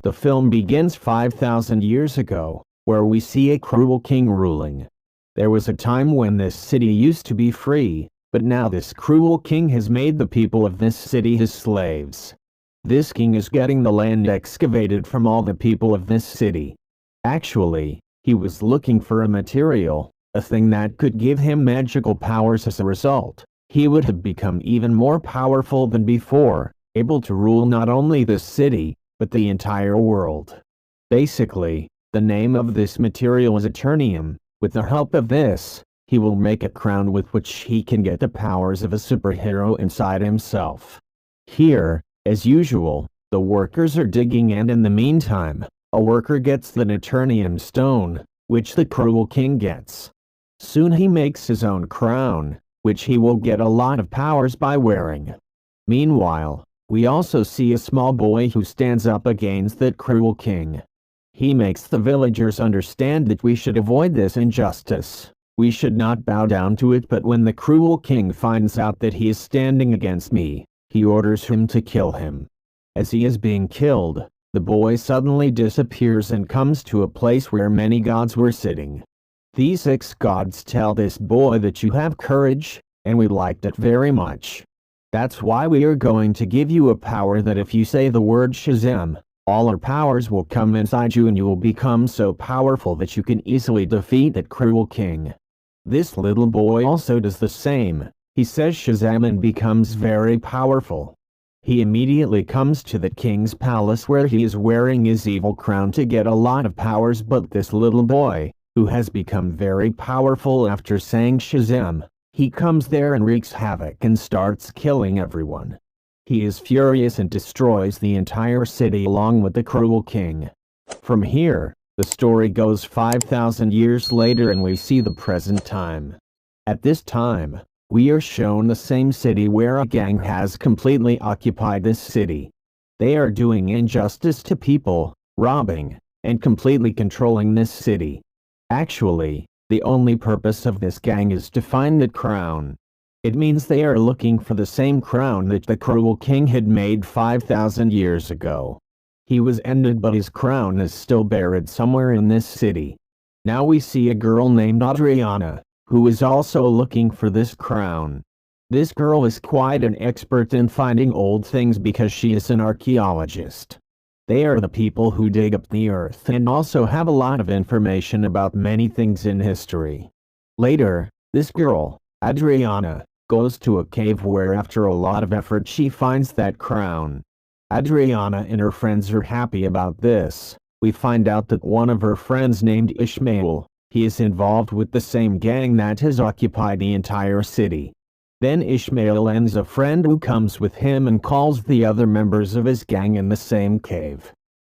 The film begins 5,000 years ago, where we see a cruel king ruling. There was a time when this city used to be free, but now this cruel king has made the people of this city his slaves. This king is getting the land excavated from all the people of this city. Actually, he was looking for a material, a thing that could give him magical powers. As a result, he would have become even more powerful than before, able to rule not only this city, but the entire world. Basically, the name of this material is Eternium. With the help of this, he will make a crown with which he can get the powers of a superhero inside himself. Here, as usual, the workers are digging, and in the meantime, a worker gets the Eternium stone, which the cruel king gets. Soon he makes his own crown, which he will get a lot of powers by wearing. Meanwhile, we also see a small boy who stands up against that cruel king. He makes the villagers understand that we should avoid this injustice. We should not bow down to it, but when the cruel king finds out that he is standing against me, he orders him to kill him. As he is being killed, the boy suddenly disappears and comes to a place where many gods were sitting. These 6 gods tell this boy that you have courage, and we liked it very much. That's why we are going to give you a power that if you say the word Shazam, all our powers will come inside you and you will become so powerful that you can easily defeat that cruel king. This little boy also does the same. He says Shazam and becomes very powerful. He immediately comes to the king's palace where he is wearing his evil crown to get a lot of powers, but this little boy, who has become very powerful after saying Shazam, he comes there and wreaks havoc and starts killing everyone. He is furious and destroys the entire city along with the cruel king. From here, the story goes 5,000 years later and we see the present time. At this time, we are shown the same city where a gang has completely occupied this city. They are doing injustice to people, robbing, and completely controlling this city. Actually, the only purpose of this gang is to find the crown. It means they are looking for the same crown that the cruel king had made 5,000 years ago. He was ended, but his crown is still buried somewhere in this city. Now we see a girl named Adriana, who is also looking for this crown. This girl is quite an expert in finding old things because she is an archaeologist. They are the people who dig up the earth and also have a lot of information about many things in history. Later, this girl, Adriana, goes to a cave where after a lot of effort she finds that crown. Adriana and her friends are happy about this. We find out that one of her friends named Ishmael, he is involved with the same gang that has occupied the entire city. Then Ishmael ends a friend who comes with him and calls the other members of his gang in the same cave.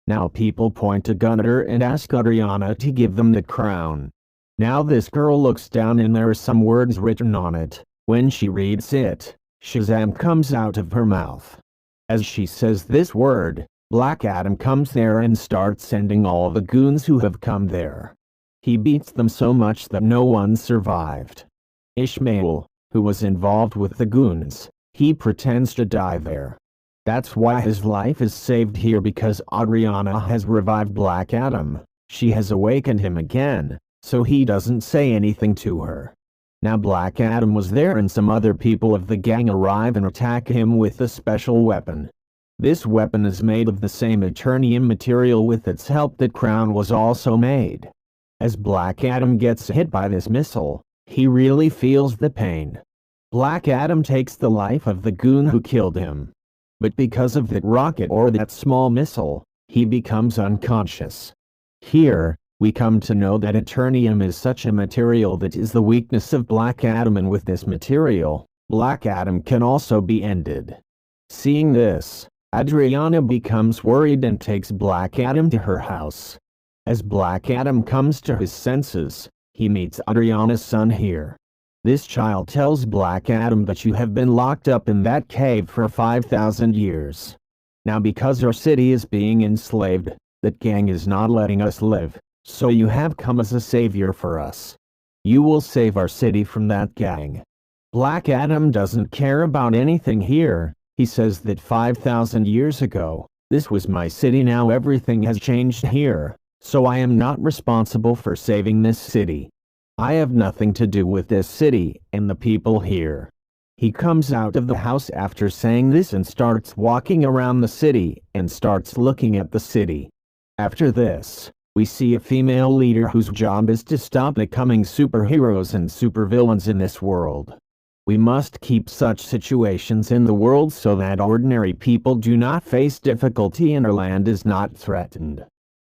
Now people point a gun at her and ask Adriana to give them the crown. Now this girl looks down and there are some words written on it. When she reads it, Shazam comes out of her mouth. As she says this word, Black Adam comes there and starts sending all the goons who have come there. He beats them so much that no one survived. Ishmael, who was involved with the goons, he pretends to die there. That's why his life is saved here, because Adriana has revived Black Adam. She has awakened him again, so he doesn't say anything to her. Now Black Adam was there and some other people of the gang arrive and attack him with a special weapon. This weapon is made of the same Eternium material with its help that crown was also made. As Black Adam gets hit by this missile, he really feels the pain. Black Adam takes the life of the goon who killed him. But because of that rocket or that small missile, he becomes unconscious. Here, we come to know that Eternium is such a material that is the weakness of Black Adam, and with this material, Black Adam can also be ended. Seeing this, Adriana becomes worried and takes Black Adam to her house. As Black Adam comes to his senses, he meets Adriana's son here. This child tells Black Adam that you have been locked up in that cave for 5,000 years. Now because our city is being enslaved, that gang is not letting us live. So you have come as a savior for us. You will save our city from that gang. Black Adam doesn't care about anything here. He says that 5,000 years ago, This was my city, now everything has changed here, so I am not responsible for saving this city. I have nothing to do with this city and the people here. He comes out of the house after saying this and starts walking around the city and starts looking at the city. After this, we see a female leader whose job is to stop the coming superheroes and supervillains in this world. We must keep such situations in the world so that ordinary people do not face difficulty and our land is not threatened.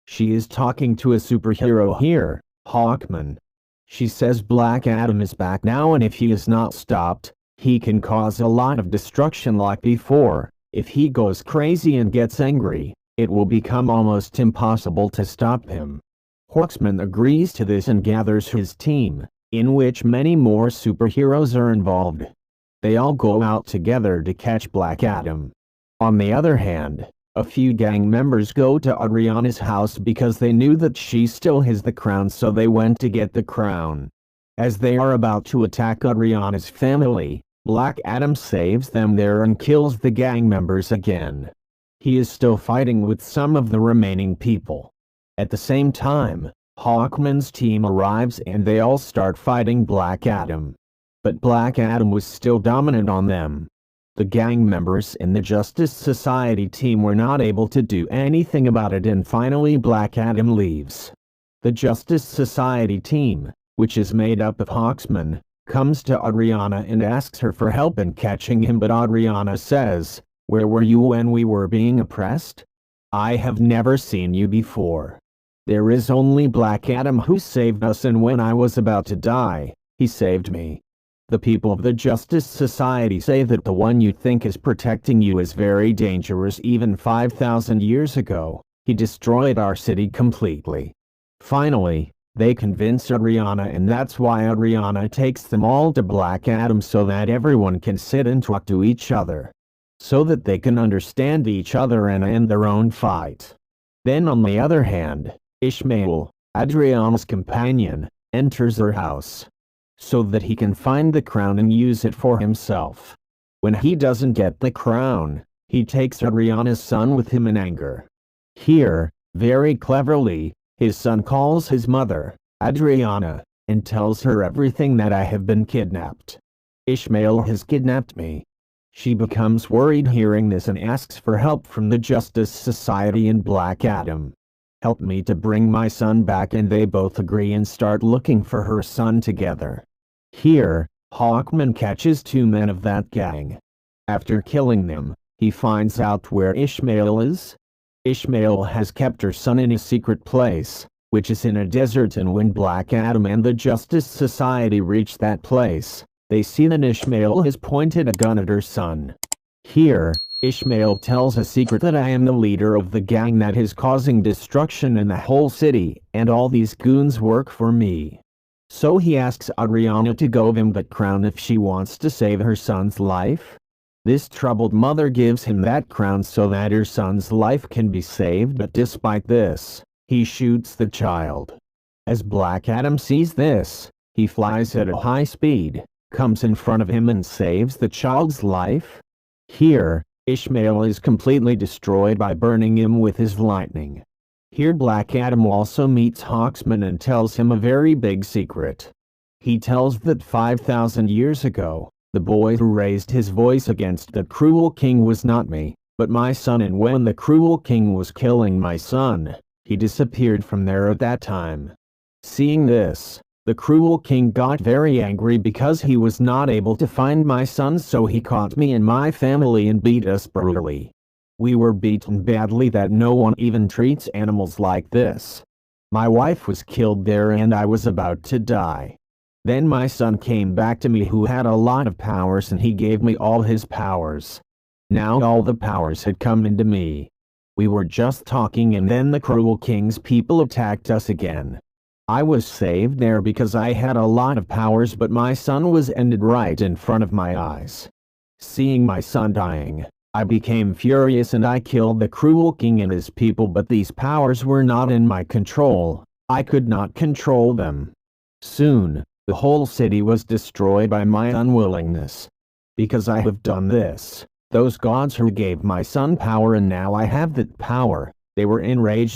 She is talking to a superhero here, Hawkman. She says Black Adam is back now, and if he is not stopped, he can cause a lot of destruction like before. If he goes crazy and gets angry, it will become almost impossible to stop him. Hawkman agrees to this and gathers his team, in which many more superheroes are involved. They all go out together to catch Black Adam. On the other hand, a few gang members go to Adriana's house because they knew that she still has the crown, so they went to get the crown. As they are about to attack Adriana's family, Black Adam saves them there and kills the gang members again. He is still fighting with some of the remaining people. At the same time, Hawkman's team arrives and they all start fighting Black Adam. But Black Adam was still dominant on them. The gang members and the Justice Society team were not able to do anything about it, and finally Black Adam leaves. The Justice Society team, which is made up of Hawkman, comes to Adriana and asks her for help in catching him, but Adriana says, "Where were you when we were being oppressed? I have never seen you before. There is only Black Adam who saved us, and when I was about to die, he saved me." The people of the Justice Society say that the one you think is protecting you is very dangerous. Even 5,000 years ago, he destroyed our city completely. Finally, they convince Adriana, and that's why Adriana takes them all to Black Adam so that everyone can sit and talk to each other, so that they can understand each other and end their own fight. Then on the other hand, Ishmael, Adriana's companion, enters her house, so that he can find the crown and use it for himself. When he doesn't get the crown, he takes Adriana's son with him in anger. Here, very cleverly, his son calls his mother, Adriana, and tells her everything, that I have been kidnapped. Ishmael has kidnapped me. She becomes worried hearing this and asks for help from the Justice Society and Black Adam. "Help me to bring my son back," and they both agree and start looking for her son together. Here, Hawkman catches 2 men of that gang. After killing them, he finds out where Ishmael is. Ishmael has kept her son in a secret place, which is in a desert, and when Black Adam and the Justice Society reach that place, they see that Ishmael has pointed a gun at her son. Here, Ishmael tells a secret, that I am the leader of the gang that is causing destruction in the whole city, and all these goons work for me. So he asks Adriana to give him that crown if she wants to save her son's life. This troubled mother gives him that crown so that her son's life can be saved, but despite this, he shoots the child. As Black Adam sees this, he flies at a high speed, comes in front of him and saves the child's life. Here, Ishmael is completely destroyed by burning him with his lightning. Here Black Adam also meets Hawkman and tells him a very big secret. He tells that 5,000 years ago, the boy who raised his voice against the cruel king was not me, but my son, and when the cruel king was killing my son, he disappeared from there at that time. Seeing this, the cruel king got very angry because he was not able to find my son, so he caught me and my family and beat us brutally. We were beaten badly that no one even treats animals like this. My wife was killed there and I was about to die. Then my son came back to me, who had a lot of powers, and he gave me all his powers. Now all the powers had come into me. We were just talking and then the cruel king's people attacked us again. I was saved there because I had a lot of powers, but my son was ended right in front of my eyes. Seeing my son dying, I became furious and I killed the cruel king and his people, but these powers were not in my control. I could not control them. Soon, the whole city was destroyed by my unwillingness. Because I have done this, Those gods who gave my son power and now I have that power, they were enraged